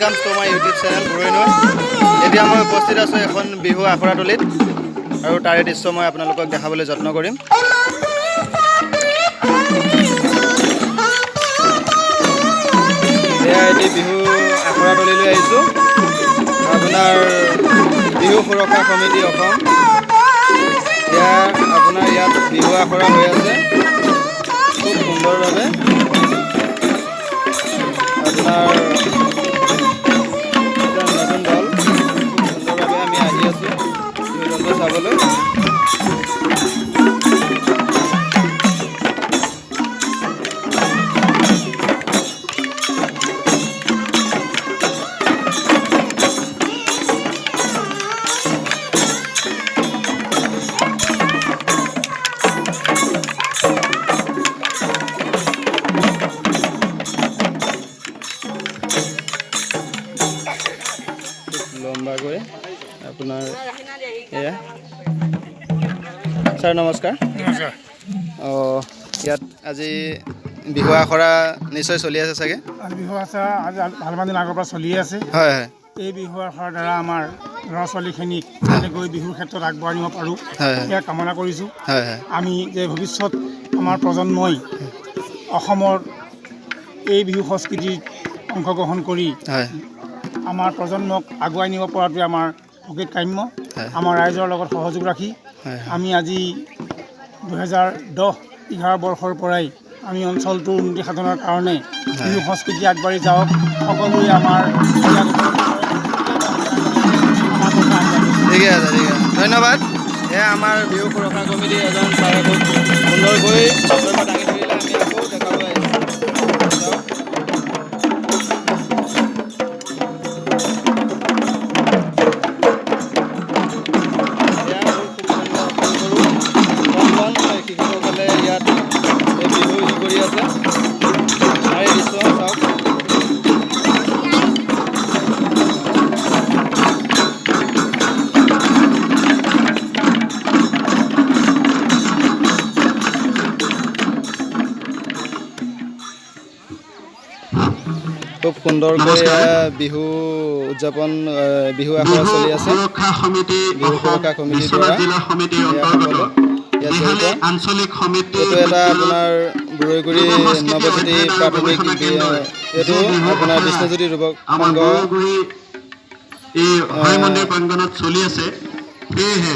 वेलकाम्स to my YouTube channel बुरैनৈ। এতিয়া মই উপস্থিত আছোঁ এখন বিহু আখৰাতলীত আৰু তাৰে দৃশ্য মই আপোনালোকক দেখাবলৈ যত্ন কৰিম। এটি বিহু আখৰাতলীলৈ আহিছোঁ। আপোনাৰ বিহু সুৰক্ষা সমিতি অসম আপোনাৰ ইয়াত বিহু আখৰা হৈ আছে খুব সুন্দৰভাৱে। আপোনাৰ নতুন দল সুন্দৰভাৱে আমি আহি আছোঁ বিহু দলটো চাবলৈ। লম্বাকৈ আপোনাৰ এয়া ছাৰ নমস্কাৰ। ইয়াত আজি বিহু আখৰা নিশ্চয় চলি আছে চাগে? বিহু আখৰা আজি ভালমান দিন আগৰ পৰা চলি আছে। হয় হয়। এই বিহু আখৰাৰ দ্বাৰা আমাৰ ল'ৰা ছোৱালীখিনিক যেনেকৈ বিহুৰ ক্ষেত্ৰত আগবঢ়াই নিব পাৰোঁ সেয়া কামনা কৰিছোঁ। হয় হয়। আমি যে ভৱিষ্যত আমাৰ প্ৰজন্মই অসমৰ এই বিহু সংস্কৃতিত অংশগ্ৰহণ কৰি আমাৰ প্ৰজন্মক আগুৱাই নিব পৰাটোৱে আমাৰ প্ৰকৃত কাম্য। আমাৰ ৰাইজৰ লগত সহযোগ ৰাখি আমি আজি 2010-11 বৰ্ষৰ পৰাই আমি অঞ্চলটোৰ উন্নতি সাধনৰ কাৰণে বিহু সংস্কৃতি আগবাঢ়ি যাওক, সকলোৱে আমাৰ ঠিকে আছে ঠিক আছে, ধন্যবাদ। এয়া আমাৰ বিহু সুৰক্ষা কমিটি এজন ছাৰে খুব সুন্দৰকৈ বক্তব্য দাঙি ধৰিলে। আমি আকৌ দেখাবলৈ আহিছোঁ। শিশুসকলে ইয়াত বিহু কৰি আছে। তাৰে দৃশ্য চাওক। খুব সুন্দৰকৈ বিহু উদযাপন বিহু আখৰা চলি আছে। বিহু সুৰক্ষা সমিতিৰ দ্বাৰা এইটো এটা আপোনাৰ বুৰৈগুৰি নৱজ্যোতি প্ৰাথমিক এইটো আপোনাৰ বিষ্ণুজ্যোতি যুৱক সংঘ মন্দিৰ প্ৰাংগণত চলি আছে। সেয়েহে